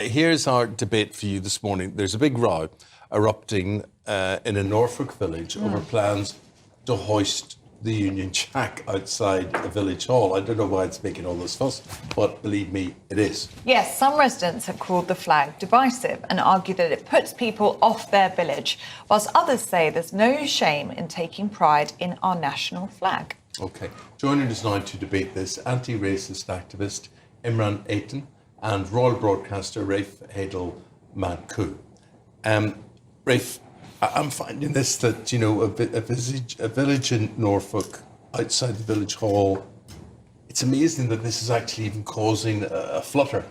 Here's our debate for you this morning. There's a big row erupting in a Norfolk village over plans to hoist the Union Jack outside a village hall. I don't know why it's making all this fuss, but believe me, it is. Yes, some residents have called the flag divisive and argue that it puts people off their village, whilst others say there's no shame in taking pride in our national flag. OK. Joining us now to debate this, anti-racist activist Imran Aitan and royal broadcaster Rafe Heydel-Mankoo. Rafe, I'm finding this, that, you know, a village in Norfolk outside the village hall, it's amazing that this is actually even causing a flutter.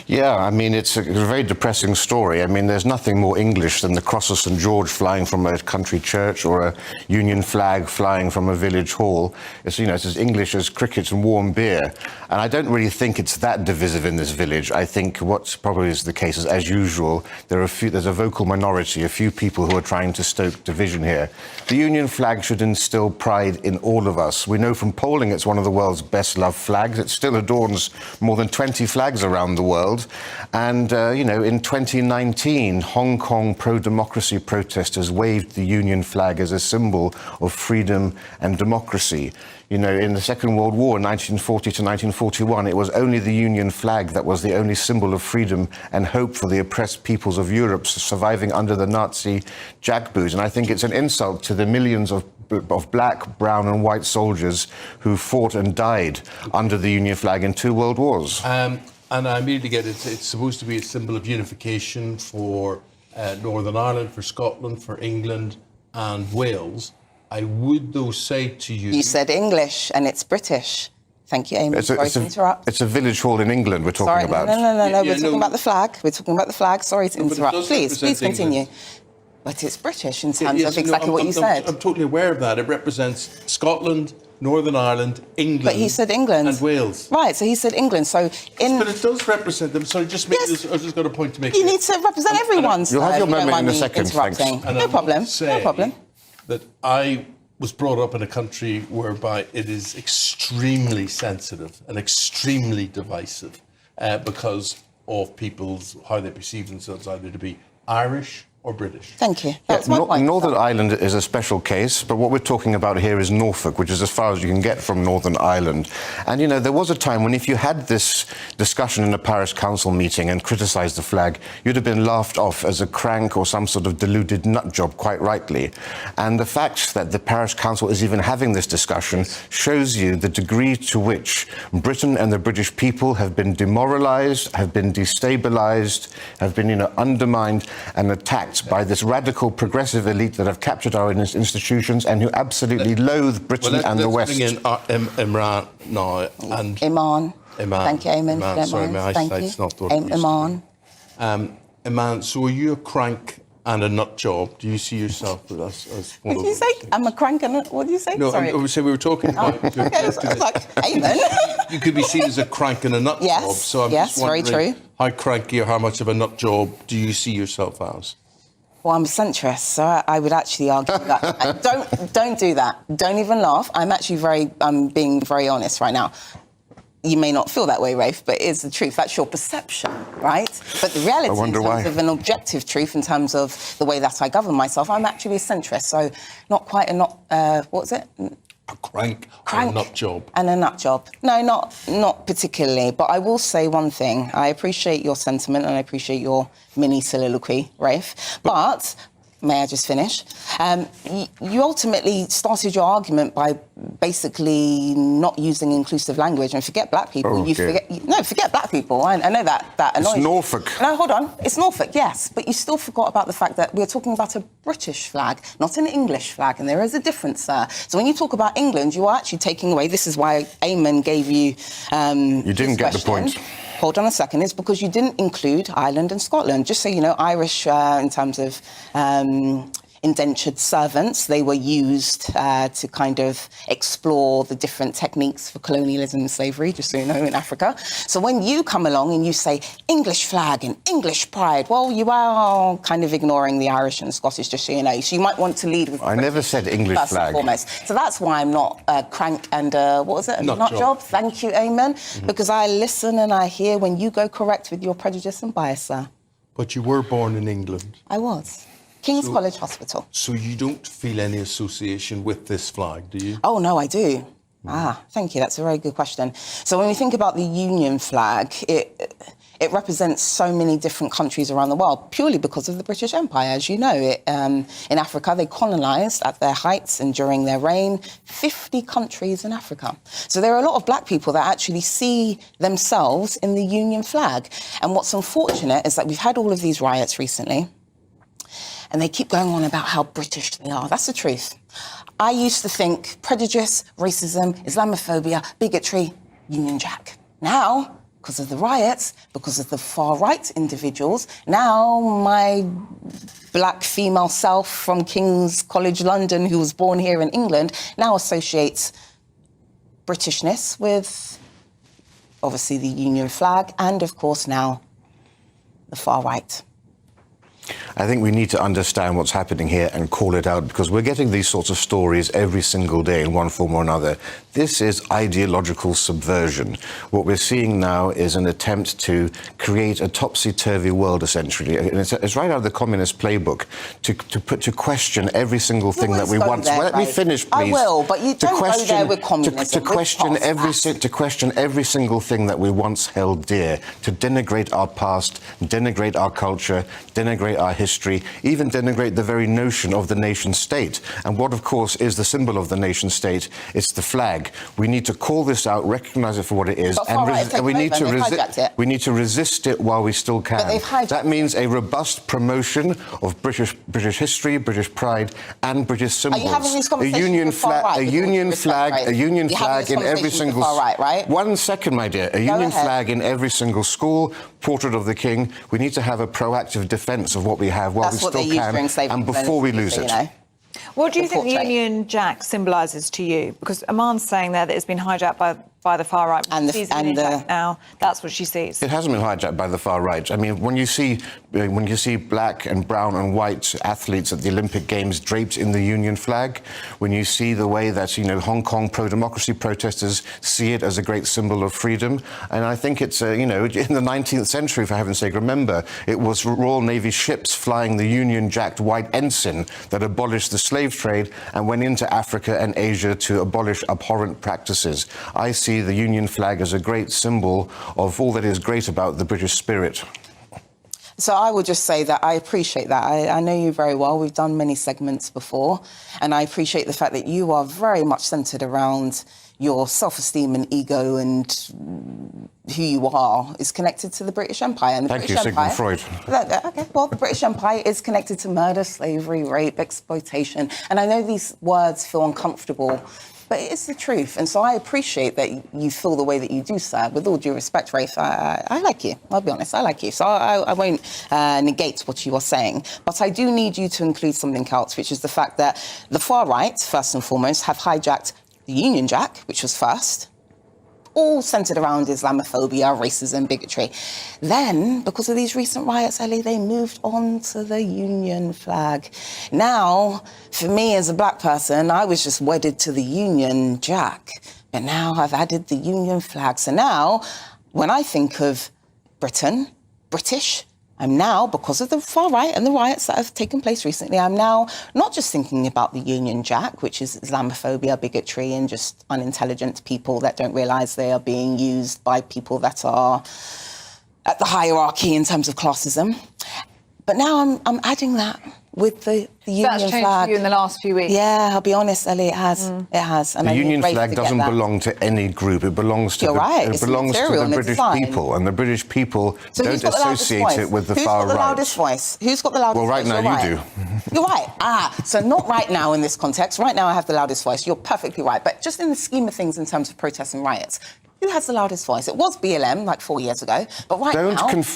Yeah, I mean, it's a very depressing story. I mean, there's nothing more English than the Cross of St. George flying from a country church or a Union flag flying from a village hall. It's, you know, it's as English as cricket and warm beer. And I don't really think it's that divisive in this village. I think what probably is the case is, as usual, there's a vocal minority, a few people who are trying to stoke division here. The Union flag should instill pride in all of us. We know from polling it's one of the world's best-loved flags. It still adorns more than 20 flags around the world. And, you know, in 2019, Hong Kong pro-democracy protesters waved the Union flag as a symbol of freedom and democracy. You know, in the Second World War, 1940 to 1941, it was only the Union flag that was the only symbol of freedom and hope for the oppressed peoples of Europe surviving under the Nazi jackboot. And I think it's an insult to the millions of black, brown and white soldiers who fought and died under the Union flag in 2 world wars. And I immediately get it. It's supposed to be a symbol of unification for Northern Ireland, for Scotland, for England and Wales. I would, though, say to you... You said English and it's British. Thank you, Amy. Sorry to interrupt. It's a village hall in England we're talking about. No. We're talking about the flag. We're talking about the flag. Sorry to interrupt. Please continue. But it's British in terms of exactly what you said. I'm totally aware of that. It represents Scotland, Northern Ireland, England. But he said England. And Wales. Right, so he said England. So But it does represent them. Sorry, I've just got a point to make. You need to represent everyone. You'll have your moment in a second, thanks. No problem. No problem. That I was brought up in a country whereby it is extremely sensitive and extremely divisive because of how they perceive themselves, either to be Irish or British. Thank you. That's my point. Northern Ireland is a special case, but what we're talking about here is Norfolk, which is as far as you can get from Northern Ireland. And, you know, there was a time when if you had this discussion in a parish council meeting and criticised the flag, you'd have been laughed off as a crank or some sort of deluded nutjob, quite rightly. And the fact that the parish council is even having this discussion shows you the degree to which Britain and the British people have been demoralised, have been destabilised, have been, you know, undermined and attacked by this radical progressive elite that have captured our institutions and who absolutely loathe Britain and the West. Let's bring in Imran now. And Iman. Thank you, Eamon. It's not the word. Iman. Iman, so are you a crank and a nut job? Do you see yourself as one What did you say? I'm a crank and what did you say? No, sorry. we were talking about... I was like, Eamon. You could be seen as a crank and a nut job. So I'm just wondering, very true. How cranky or how much of a nut job do you see yourself as? Well, I'm a centrist, so I would actually argue that. Don't do that. Don't even laugh. I'm being very honest right now. You may not feel that way, Rafe, but it is the truth. That's your perception, right? But the reality, in terms of an objective truth, in terms of the way that I govern myself, I'm actually a centrist. So not quite what was it? A crank and a nut job. And a nut job. No, not particularly. But I will say one thing. I appreciate your sentiment and I appreciate your mini soliloquy, Rafe. But may I just finish? You ultimately started your argument by basically not using inclusive language and forget black people. Forget black people. I know that annoys It's Norfolk. No, hold on. It's Norfolk, yes. But you still forgot about the fact that we're talking about a British flag, not an English flag. And there is a difference there. So when you talk about England, you are actually taking away... This is why Eamon gave you... you didn't get the point. Hold on a second. It's because you didn't include Ireland and Scotland. Just so you know, Irish in terms of indentured servants. They were used to kind of explore the different techniques for colonialism and slavery, just so you know, in Africa. So when you come along and you say English flag and English pride, well, you are kind of ignoring the Irish and Scottish, just so you know. So you might want to lead with... I never said English first flag. And foremost. So that's why I'm not crank and, what was it? Not job. Thank you, amen. Because I listen and I hear when you go correct with your prejudice and bias, sir. But you were born in England. I was. King's College Hospital. So you don't feel any association with this flag, do you? Oh, no, I do. Thank you. That's a very good question. So when we think about the Union flag, it represents so many different countries around the world, purely because of the British Empire. As you know, in Africa, they colonised at their heights and during their reign 50 countries in Africa. So there are a lot of black people that actually see themselves in the Union flag. And what's unfortunate is that we've had all of these riots recently, and they keep going on about how British they are. That's the truth. I used to think prejudice, racism, Islamophobia, bigotry, Union Jack. Now, because of the riots, because of the far-right individuals, now my black female self from King's College London, who was born here in England, now associates Britishness with, obviously, the Union flag and, of course, now the far-right. I think we need to understand what's happening here and call it out, because we're getting these sorts of stories every single day in one form or another. This is ideological subversion. What we're seeing now is an attempt to create a topsy-turvy world, essentially. And it's right out of the communist playbook to question every single thing that we want. There, let me finish, please. I will, but you don't go there with communism. To question every single thing that we once held dear, to denigrate our past, denigrate our culture, denigrate our history, even denigrate the very notion of the nation state. And what, of course, is the symbol of the nation state? It's the flag. We need to call this out, recognise it for what it is, and we need to resist it while we still can. That means a robust promotion of British history, British pride, and British symbols. Are you having these conversations a union flag in every single. Right? 1 second, my dear. A union flag in every single school. Portrait of the King. We need to have a proactive defence of what we have while we still can, and before we lose it. What do you think the Union Jack symbolises to you? Because Aman's saying there that it's been hijacked by the far right. And now, that's what she sees. It hasn't been hijacked by the far right. I mean, when you see black and brown and white athletes at the Olympic Games draped in the Union flag, when you see the way that Hong Kong pro-democracy protesters see it as a great symbol of freedom, and I think it's in the 19th century, for heaven's sake, remember it was Royal Navy ships flying the Union-jacked white ensign that abolished the slave trade and went into Africa and Asia to abolish abhorrent practices. I see the Union flag as a great symbol of all that is great about the British spirit. So I will just say that I appreciate that. I know you very well. We've done many segments before, and I appreciate the fact that you are very much centred around your self-esteem and ego, and who you are is connected to the British Empire. And the Thank British you, Empire, Sigmund Freud. Okay, well, the British Empire is connected to murder, slavery, rape, exploitation. And I know these words feel uncomfortable, but it's the truth. And so I appreciate that you feel the way that you do, sir. With all due respect, Rafe, I like you. I'll be honest, I like you. So I won't negate what you are saying. But I do need you to include something else, which is the fact that the far right, first and foremost, have hijacked the Union Jack, which was first, all centred around Islamophobia, racism, bigotry. Then, because of these recent riots, Ellie, they moved on to the Union flag. Now, for me as a black person, I was just wedded to the Union Jack. But now I've added the Union flag. So now, when I think of Britain, British, I'm now, because of the far right and the riots that have taken place recently, I'm now not just thinking about the Union Jack, which is Islamophobia, bigotry, and just unintelligent people that don't realise they are being used by people that are at the hierarchy in terms of classism. But now I'm adding that with the Union flag. That's changed for you in the last few weeks. Yeah, I'll be honest, Ellie, it has. It has. And the Union flag doesn't belong to any group. It belongs to it belongs to the British people, and the British people don't associate it with the far right. Who's got the loudest voice? Who's got the loudest voice? Well, right now you do. You're right. So not right now in this context. Right now I have the loudest voice. You're perfectly right. But just in the scheme of things in terms of protests and riots, Who has the loudest voice? It was BLM like 4 years ago, but right now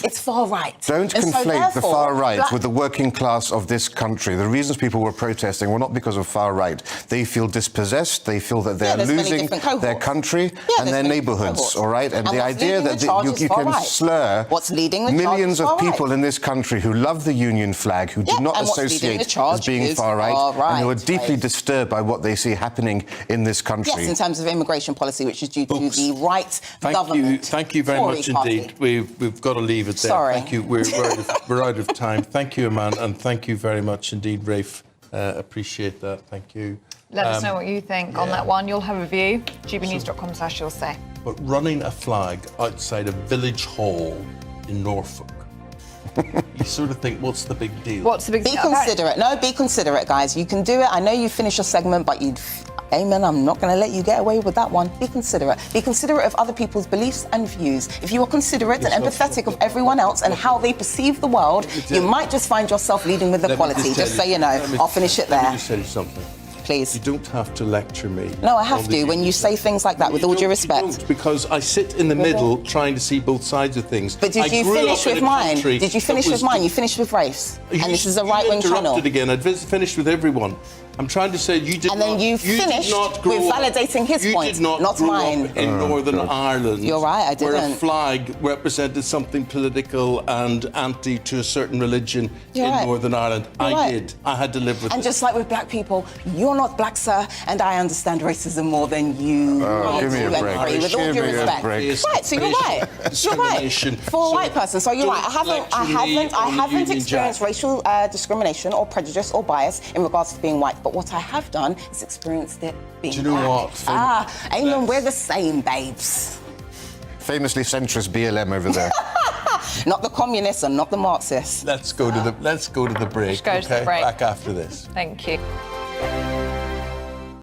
it's far right. Don't And so conflate the therefore, far right with the working class of this country. The reasons people were protesting were not because of far right. They feel dispossessed. They feel that they're there's many losing different cohorts. their country and there's their many neighbourhoods. cohorts. All right, and the what's idea leading that the charge you is far can right. slur What's leading the charge millions is of far people right. in this country who love the Union flag, who do not and what's leading associate the charge as being is far right, and who are right, deeply right. disturbed by what they see happening in this country. Yes, in terms of immigration policy, which is due to Folks, the right government. Thank you very Tory much party. indeed. We've got to leave it there. Sorry. Thank you. We're out of time. Thank you, Aman, and thank you very much indeed, Rafe. Appreciate that. Thank you. Let us know what you think on that one. You'll have a view. gbnews.com/you'll say. But running a flag outside a village hall in Norfolk, you sort of think, what's the big deal? What's the big Be deal? considerate. No, be considerate, guys. You can do it. I know you finished your segment, but Amen, I'm not going to let you get away with that one. Be considerate. Be considerate of other people's beliefs and views. If you are considerate and empathetic of everyone else and how they perceive the world, you might just find yourself leading with equality. Just so you know. I'll finish it Let there. me just tell you something. Please. You don't have to lecture me. No, I have on to the when you issues. say things like that, with all due You respect. don't, because I sit in the middle trying to see both sides of things. But did I you grew finish up in with a mine? country Did you finish that with was- mine? You finished with Rafe's. And this is a You right-wing channel. interrupted again. I'd finished with everyone. I'm trying to say you did And then not, you did finished not grow with up- validating his you point, did not not grow mine. Up in Northern Ireland. You're right, I Where a didn't. flag represented something political and anti to a certain religion You're in right. Northern Ireland. You're I right. did. I had to live with And it. just like with black people, you're not black, sir, and I understand racism more than you give me a do, break. Agree, with all Give due me a respect. break. Right, so you're right. You're right. Discrimination. For a So white person, so you're don't right. I lecture me on the haven't Union experienced Jack. racial discrimination or prejudice or bias in regards to being white. But what I have done is experienced it being Do you know black. what? Amen, we're the same, babes. Famously centrist BLM over there. Not the communists and not the Marxists. Let's go to the break. Let's go to the break. Back after this. Thank you.